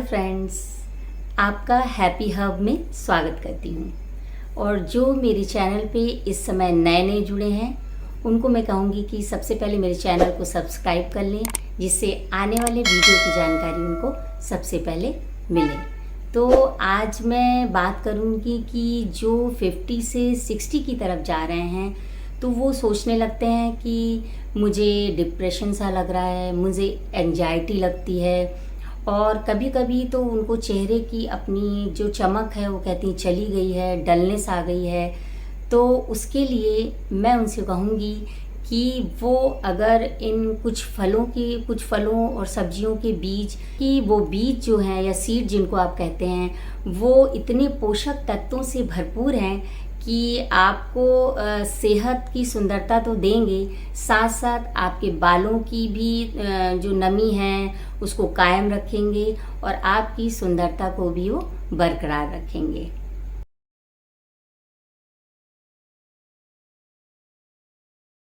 Friends, आपका happy hub में स्वागत करती हूँ। और जो मेरे चैनल पे इस समय नए नए जुड़े हैं उनको मैं कहूँगी कि सबसे पहले मेरे चैनल को सब्सक्राइब कर लें, जिससे आने वाले वीडियो की जानकारी उनको सबसे पहले मिले। तो आज मैं बात करूँगी कि जो 50 से 60 की तरफ जा रहे हैं तो वो सोचने लगते हैं कि मुझे डिप्रेशन सा लग रहा है, मुझे एंजाइटी लगती है, और कभी कभी तो उनको चेहरे की अपनी जो चमक है वो कहती चली गई है, डलनेस आ गई है। तो उसके लिए मैं उनसे कहूँगी कि वो अगर इन कुछ फलों और सब्जियों के बीज कि वो बीज जो हैं या सीड जिनको आप कहते हैं, वो इतने पोषक तत्वों से भरपूर हैं कि आपको सेहत की सुंदरता तो देंगे, साथ साथ आपके बालों की भी जो नमी है उसको कायम रखेंगे और आपकी सुंदरता को भी वो बरकरार रखेंगे।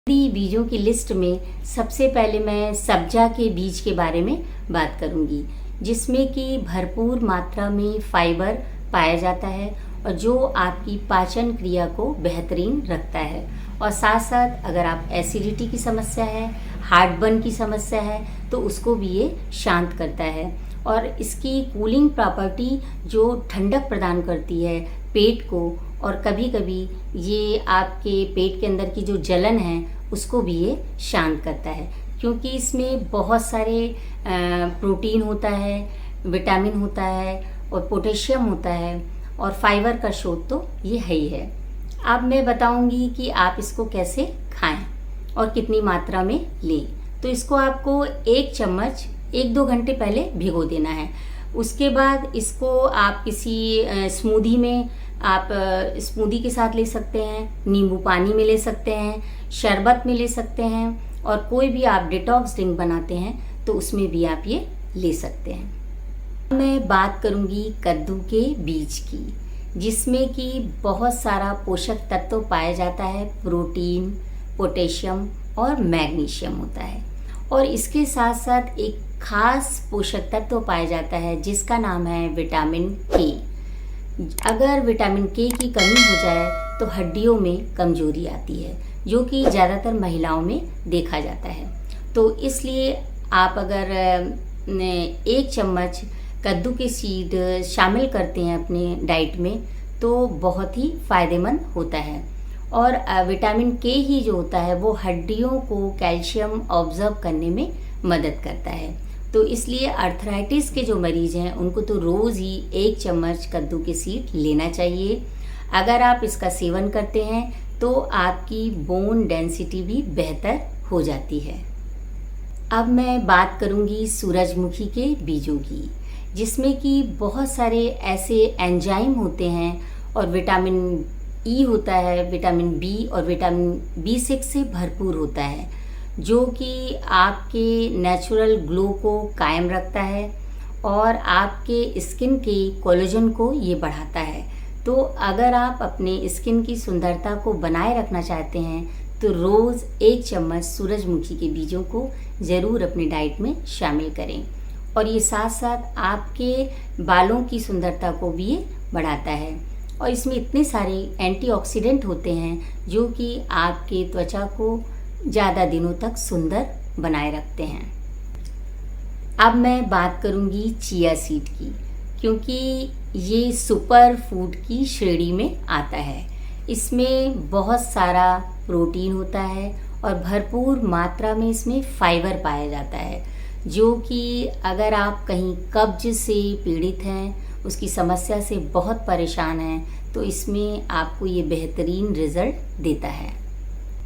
बीजों की लिस्ट में सबसे पहले मैं सब्जा के बीज के बारे में बात करूंगी, जिसमें कि भरपूर मात्रा में फाइबर पाया जाता है और जो आपकी पाचन क्रिया को बेहतरीन रखता है। और साथ साथ अगर आप एसिडिटी की समस्या है, हार्टबर्न की समस्या है, तो उसको भी ये शांत करता है। और इसकी कूलिंग प्रॉपर्टी जो ठंडक प्रदान करती है पेट को, और कभी कभी ये आपके पेट के अंदर की जो जलन है उसको भी ये शांत करता है, क्योंकि इसमें बहुत सारे प्रोटीन होता है, विटामिन होता है और पोटेशियम होता है, और फाइबर का स्रोत तो ये है ही है। अब मैं बताऊंगी कि आप इसको कैसे खाएं और कितनी मात्रा में लें। तो इसको आपको 1 चम्मच 1-2 घंटे पहले भिगो देना है। उसके बाद इसको आप किसी स्मूदी में आप स्मूदी के साथ ले सकते हैं, नींबू पानी में ले सकते हैं, शरबत में ले सकते हैं, और कोई भी आप डिटॉक्स ड्रिंक बनाते हैं तो उसमें भी आप ये ले सकते हैं। मैं बात करूंगी कद्दू के बीज की, जिसमें कि बहुत सारा पोषक तत्व पाया जाता है, प्रोटीन, पोटेशियम और मैग्नीशियम होता है। और इसके साथ साथ एक खास पोषक तत्व पाया जाता है जिसका नाम है विटामिन के। अगर विटामिन के की कमी हो जाए तो हड्डियों में कमजोरी आती है, जो कि ज़्यादातर महिलाओं में देखा जाता है। तो इसलिए आप अगर 1 चम्मच कद्दू के सीड शामिल करते हैं अपने डाइट में तो बहुत ही फ़ायदेमंद होता है। और विटामिन के ही जो होता है वो हड्डियों को कैल्शियम ऑब्जर्व करने में मदद करता है। तो इसलिए अर्थराइटिस के जो मरीज़ हैं उनको तो रोज़ ही 1 चम्मच कद्दू के सीड लेना चाहिए। अगर आप इसका सेवन करते हैं तो आपकी बोन डेंसिटी भी बेहतर हो जाती है। अब मैं बात करूंगी सूरजमुखी के बीजों की, जिसमें कि बहुत सारे ऐसे एंजाइम होते हैं और विटामिन ई होता है, विटामिन बी और विटामिन B6 से भरपूर होता है, जो कि आपके नेचुरल ग्लो को कायम रखता है और आपके स्किन के कोलेजन को ये बढ़ाता है। तो अगर आप अपने स्किन की सुंदरता को बनाए रखना चाहते हैं तो रोज़ 1 चम्मच सूरजमुखी के बीजों को ज़रूर अपनी डाइट में शामिल करें। और ये साथ साथ आपके बालों की सुंदरता को भी ये बढ़ाता है। और इसमें इतने सारे एंटीऑक्सीडेंट होते हैं जो कि आपके त्वचा को ज़्यादा दिनों तक सुंदर बनाए रखते हैं। अब मैं बात करूंगी चिया सीड की, क्योंकि ये सुपर फूड की श्रेणी में आता है। इसमें बहुत सारा प्रोटीन होता है और भरपूर मात्रा में इसमें फाइबर पाया जाता है, जो कि अगर आप कहीं कब्ज से पीड़ित हैं, उसकी समस्या से बहुत परेशान हैं, तो इसमें आपको ये बेहतरीन रिज़ल्ट देता है।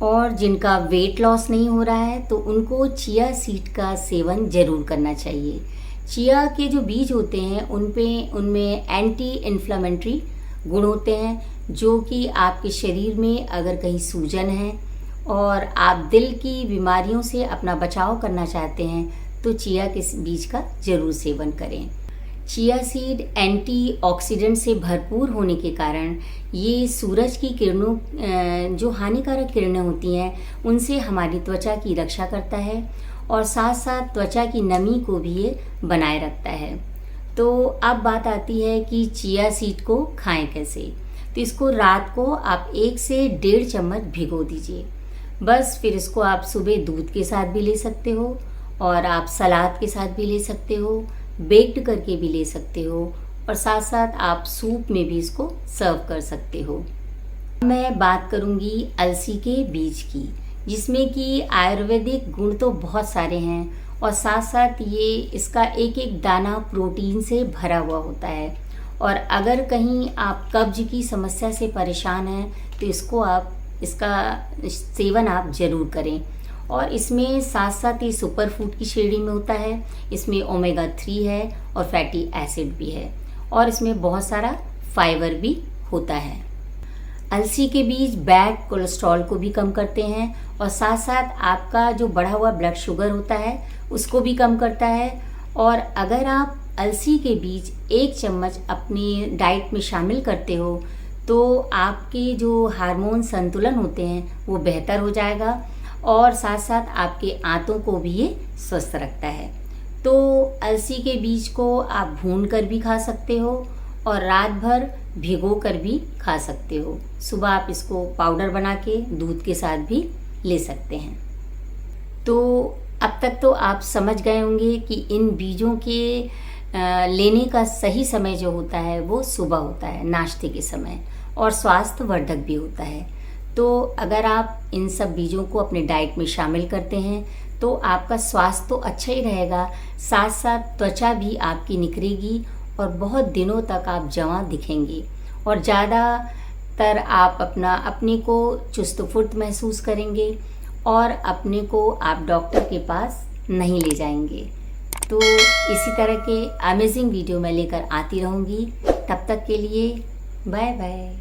और जिनका वेट लॉस नहीं हो रहा है तो उनको चिया सीड का सेवन ज़रूर करना चाहिए। चिया के जो बीज होते हैं उनमें एंटी इन्फ्लेमेटरी गुण होते हैं, जो कि आपके शरीर में अगर कहीं सूजन है और आप दिल की बीमारियों से अपना बचाव करना चाहते हैं तो चिया के बीज का ज़रूर सेवन करें। चिया सीड एंटीऑक्सीडेंट से भरपूर होने के कारण ये सूरज की किरणों जो हानिकारक किरणें होती हैं उनसे हमारी त्वचा की रक्षा करता है और साथ साथ त्वचा की नमी को भी ये बनाए रखता है। तो अब बात आती है कि चिया सीड को खाएं कैसे। तो इसको रात को आप 1 से 1.5 चम्मच भिगो दीजिए बस। फिर इसको आप सुबह दूध के साथ भी ले सकते हो और आप सलाद के साथ भी ले सकते हो, बेक्ड करके भी ले सकते हो और साथ साथ आप सूप में भी इसको सर्व कर सकते हो। मैं बात करूंगी अलसी के बीज की, जिसमें कि आयुर्वेदिक गुण तो बहुत सारे हैं और साथ साथ ये इसका एक एक दाना प्रोटीन से भरा हुआ होता है। और अगर कहीं आप कब्ज की समस्या से परेशान हैं तो इसका सेवन आप ज़रूर करें। और इसमें साथ साथ ये सुपर फूड की श्रेणी में होता है। इसमें ओमेगा 3 है और फैटी एसिड भी है और इसमें बहुत सारा फाइबर भी होता है। अलसी के बीज बैड कोलेस्ट्रॉल को भी कम करते हैं और साथ साथ आपका जो बढ़ा हुआ ब्लड शुगर होता है उसको भी कम करता है। और अगर आप अलसी के बीज 1 चम्मच अपनी डाइट में शामिल करते हो तो आपके जो हार्मोन संतुलन होते हैं वो बेहतर हो जाएगा और साथ साथ आपके आंतों को भी ये स्वस्थ रखता है। तो अलसी के बीज को आप भून कर भी खा सकते हो और रात भर भिगो कर भी खा सकते हो। सुबह आप इसको पाउडर बना के दूध के साथ भी ले सकते हैं। तो अब तक तो आप समझ गए होंगे कि इन बीजों के लेने का सही समय जो होता है वो सुबह होता है, नाश्ते के समय, और स्वास्थ्यवर्धक भी होता है। तो अगर आप इन सब बीजों को अपने डाइट में शामिल करते हैं तो आपका स्वास्थ्य तो अच्छा ही रहेगा, साथ साथ त्वचा भी आपकी निखरेगी और बहुत दिनों तक आप जवां दिखेंगे और ज़्यादातर आप अपने को चुस्त फुर्त महसूस करेंगे और अपने को आप डॉक्टर के पास नहीं ले जाएंगे। तो इसी तरह के अमेजिंग वीडियो मैं लेकर आती रहूँगी। तब तक के लिए बाय बाय।